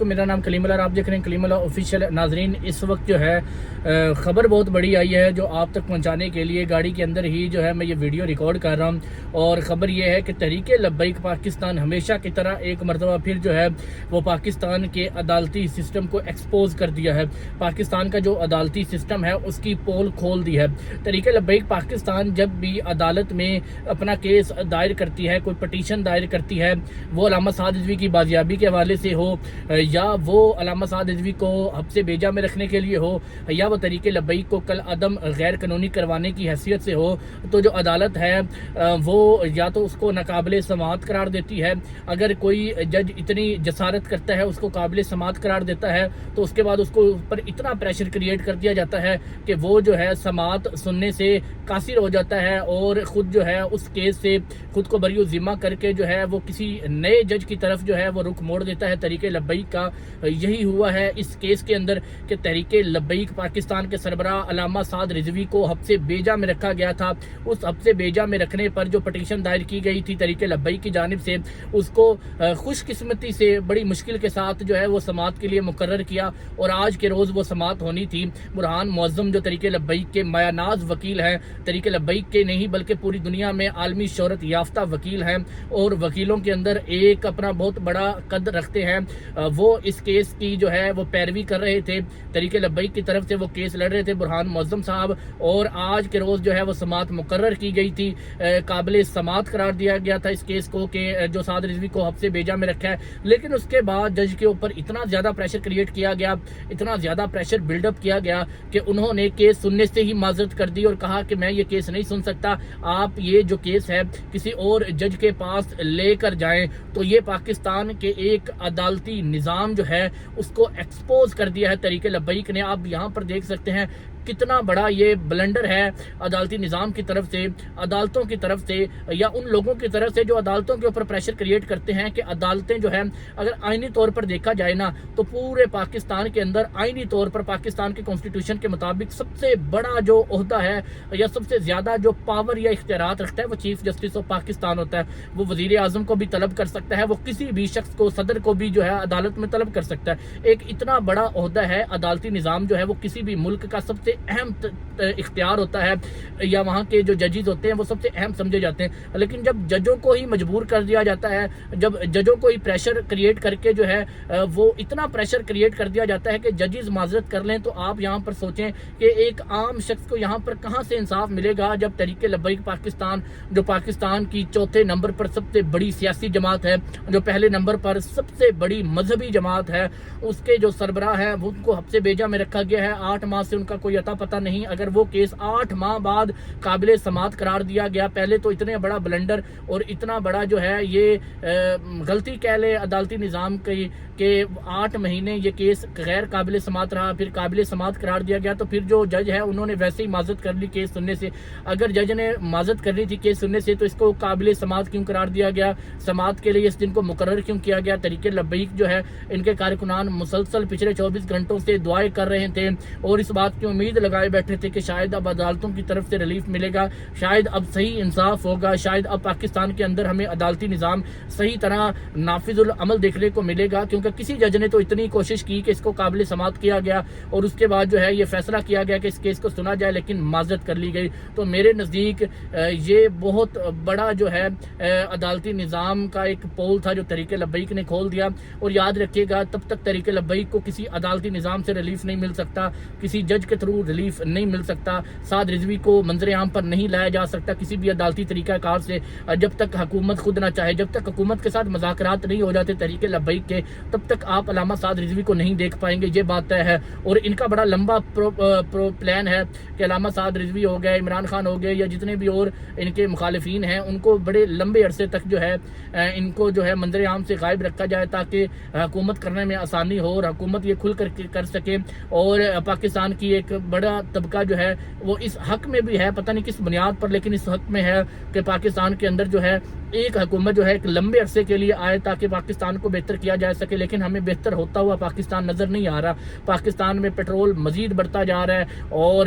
میرا نام کلیم اللہ اور آپ دیکھ رہے ہیں کلیم اللہ آفیشیل۔ ناظرین، اس وقت جو ہے خبر بہت بڑی آئی ہے جو آپ تک پہنچانے کے لیے گاڑی کے اندر ہی جو ہے میں یہ ویڈیو ریکارڈ کر رہا ہوں، اور خبر یہ ہے کہ تحریک لبیک پاکستان ہمیشہ کی طرح ایک مرتبہ پھر جو ہے وہ پاکستان کے عدالتی سسٹم کو ایکسپوز کر دیا ہے۔ پاکستان کا جو عدالتی سسٹم ہے اس کی پول کھول دی ہے۔ تحریک لبیک پاکستان جب بھی عدالت میں اپنا کیس دائر کرتی ہے، کوئی پٹیشن دائر کرتی ہے، وہ علامہ سعد رضوی کی بازیابی کے حوالے سے ہو، یا وہ علامہ سعد رضوی کو حبس بیجا میں رکھنے کے لیے ہو، یا وہ تحریک لبیک کو کل عدم غیر قانونی کروانے کی حیثیت سے ہو، تو جو عدالت ہے وہ یا تو اس کو ناقابل سماعت قرار دیتی ہے۔ اگر کوئی جج اتنی جسارت کرتا ہے، اس کو قابل سماعت قرار دیتا ہے، تو اس کے بعد اس کو پر اتنا پریشر کریٹ کر دیا جاتا ہے کہ وہ جو ہے سماعت سننے سے قاصر ہو جاتا ہے، اور خود جو ہے اس کیس سے خود کو بری و ذمہ کر کے جو ہے وہ کسی نئے جج کی طرف جو ہے وہ رخ موڑ دیتا ہے۔ تحریک لبیک کا یہی ہوا ہے اس کیس کے اندر کہ تحریک لبیک پاکستان کے سربراہ علامہ سعد رضوی کو حبس بیجا میں رکھا گیا تھا۔ اس حبس بیجا میں رکھنے پر جو پٹیشن دائر کی گئی تھی تحریک لبیک کی جانب سے، اس کو خوش قسمتی سے بڑی مشکل کے ساتھ جو ہے وہ سماعت کے لیے مقرر کیا، اور آج کے روز وہ سماعت ہونی تھی۔ برہان معظم جو تحریک لبیک کے مایہ ناز وکیل ہیں، تحریک لبیک کے نہیں بلکہ پوری دنیا میں عالمی شہرت یافتہ وکیل ہیں، اور وکیلوں کے اندر ایک اپنا بہت بڑا قد رکھتے ہیں، وہ اس کیس کی جو ہے وہ پیروی کر رہے تھے۔ تحریک لبیک کی طرف سے وہ کیس لڑ رہے تھے برہان معظم صاحب، اور آج کے روز جو ہے وہ سماعت مقرر کی گئی تھی۔ قابل سماعت قرار دیا گیا تھا اس کیس کو کہ جو سعد رضوی کو حبس بیجا میں رکھا ہے، لیکن اس کے بعد جج کے اوپر اتنا زیادہ پریشر کریٹ کیا گیا، اتنا زیادہ پریشر بلڈ اپ کیا گیا کہ انہوں نے کیس سننے سے ہی معذرت کر دی اور کہا کہ میں یہ کیس نہیں سن سکتا، آپ یہ جو کیس ہے کسی اور جج کے پاس لے کر جائیں۔ تو یہ پاکستان کے ایک عدالتی نظام جو ہے اس کو ایکسپوز کر دیا ہے تحریک لبیک نے۔ آپ یہاں پر دیکھ سکتے ہیں کتنا بڑا یہ بلنڈر ہے عدالتی نظام کی طرف سے، عدالتوں کی طرف سے، یا ان لوگوں کی طرف سے جو عدالتوں کے اوپر پریشر کریٹ کرتے ہیں کہ عدالتیں جو ہے اگر آئینی طور پر دیکھا جائے نا تو پورے پاکستان کے اندر آئینی طور پر پاکستان کے کانسٹیٹیوشن کے مطابق سب سے بڑا جو عہدہ ہے یا سب سے زیادہ جو پاور یا اختیارات رکھتا ہے وہ چیف جسٹس آف پاکستان ہوتا ہے۔ وہ وزیر اعظم کو بھی طلب کر سکتا ہے، وہ کسی بھی شخص کو، صدر کو بھی جو ہے عدالت میں طلب کر سکتا ہے۔ ایک اتنا بڑا عہدہ ہے عدالتی نظام جو ہے، وہ کسی بھی ملک کا سب سے اہم اختیار ہوتا ہے، یا وہاں کے جو ججز ہوتے ہیں وہ سب سے اہم سمجھے جاتے ہیں۔ لیکن جب ججوں کو ہی مجبور کر دیا جاتا ہے، جب ججوں کو ہی پریشر کریٹ کر کے جو ہے وہ اتنا پریشر کریٹ کر دیا جاتا ہے کہ ججز معذرت کر لیں، تو آپ یہاں پر سوچیں کہ ایک عام شخص کو یہاں پر کہاں سے انصاف ملے گا، جب تحریک لبیک پاکستان جو پاکستان کی چوتھے نمبر پر سب سے بڑی سیاسی جماعت ہے، جو پہلے نمبر پر سب سے بڑی مذہبی جماعت ہے، اس کے جو سربراہ ہے وہ ان کو حبس بیجا میں رکھا گیا ہے۔ 8 ماہ سے ان کا کوئی عطا پتہ نہیں۔ اگر وہ کیس 8 ماہ بعد قابل سماعت قرار دیا گیا، پہلے تو اتنے بڑا بلنڈر اور اتنا بڑا جو ہے یہ غلطی کہہ لے عدالتی نظام کی کہ 8 مہینے یہ کیس غیر قابل سماعت رہا، پھر قابل سماعت قرار دیا گیا، تو پھر جو جج ہے انہوں نے ویسے ہی معذرت کر لی کیس سننے سے۔ اگر جج نے معذرت کر لی تھی کیس سننے سے تو اس کو قابل سماعت کیوں قرار دیا گیا؟ سماعت کے لیے اس دن کو مقرر کیوں کیا گیا؟ تحریک لبیک جو ہے ان کے کارکنان مسلسل پچھلے 24 گھنٹوں سے دعائیں کر رہے تھے، اور اس بات کی امید لگائے بیٹھے تھے کہ شاید اب عدالتوں کی طرف سے ریلیف ملے گا، شاید اب صحیح انصاف ہوگا، شاید اب پاکستان کے اندر ہمیں عدالتی نظام صحیح طرح نافذ العمل دیکھنے کو ملے گا۔ کیونکہ کسی جج نے تو اتنی کوشش کی کہ اس کو قابل سماعت کیا گیا، اور اس کے بعد جو ہے یہ فیصلہ کیا گیا کہ اس کیس کو سنا جائے، لیکن معذرت کر لی گئی۔ تو میرے نزدیک یہ بہت بڑا جو ہے عدالتی نظام کا ایک پول تھا جو تحریک لبیک نے کھول دیا۔ اور یاد رکھیے گا تب تک تحریک لبیک کو کسی عدالتی نظام سے ریلیف نہیں مل سکتا، کسی جج کے تھرو ریلیف نہیں مل سکتا، سعد رضوی کو منظر عام پر نہیں لایا جا سکتا کسی بھی عدالتی طریقہ کار سے، جب تک حکومت خود نہ چاہے، جب تک حکومت کے ساتھ مذاکرات نہیں ہو جاتے تحریک لبیک کے، تب تک آپ علامہ سعد رضوی کو نہیں دیکھ پائیں گے، یہ بات طے ہے۔ اور ان کا بڑا لمبا پلان ہے کہ علامہ سعد رضوی ہو گئے، عمران خان ہو گئے، یا جتنے بھی اور ان کے مخالفین ہیں، ان کو بڑے لمبے عرصے تک جو ہے ان کو جو ہے منظر عام سے غائب رکھا جائے تاکہ حکومت کرنے میں آسانی ہو، اور حکومت یہ کھل کر سکے۔ اور پاکستان کی ایک بڑا طبقہ جو ہے وہ اس حق میں بھی ہے، پتہ نہیں کس بنیاد پر، لیکن اس حق میں ہے کہ پاکستان کے اندر جو ہے ایک حکومت جو ہے ایک لمبے عرصے کے لیے آئے تاکہ پاکستان کو بہتر کیا جا سکے، لیکن ہمیں بہتر ہوتا ہوا پاکستان نظر نہیں آ رہا۔ پاکستان میں پیٹرول مزید بڑھتا جا رہا ہے اور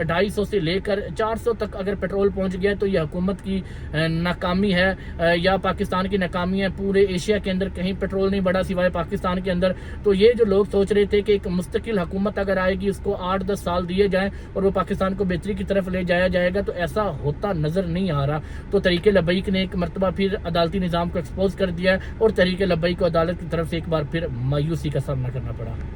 250 سے لے کر 400 تک اگر پیٹرول پہنچ گیا تو یہ حکومت کی ناکامی ہے یا پاکستان کی ناکامی ہے۔ پورے ایشیا کے اندر کہیں پیٹرول نہیں بڑھا سوائے پاکستان کے اندر۔ تو یہ جو لوگ سوچ رہے تھے کہ ایک مستقل حکومت اگر آئے گی، اس کو 8-10 سال دیے جائیں اور وہ پاکستان کو بہتری کی طرف لے جایا جائے گا، تو ایسا ہوتا نظر نہیں آ رہا۔ تو تحریک لبیک نے ایک مرتبہ پھر عدالتی نظام کو ایکسپوز کر دیا ہے اور تحریک لبیک کو عدالت کی طرف سے ایک بار پھر مایوسی کا سامنا کرنا پڑا۔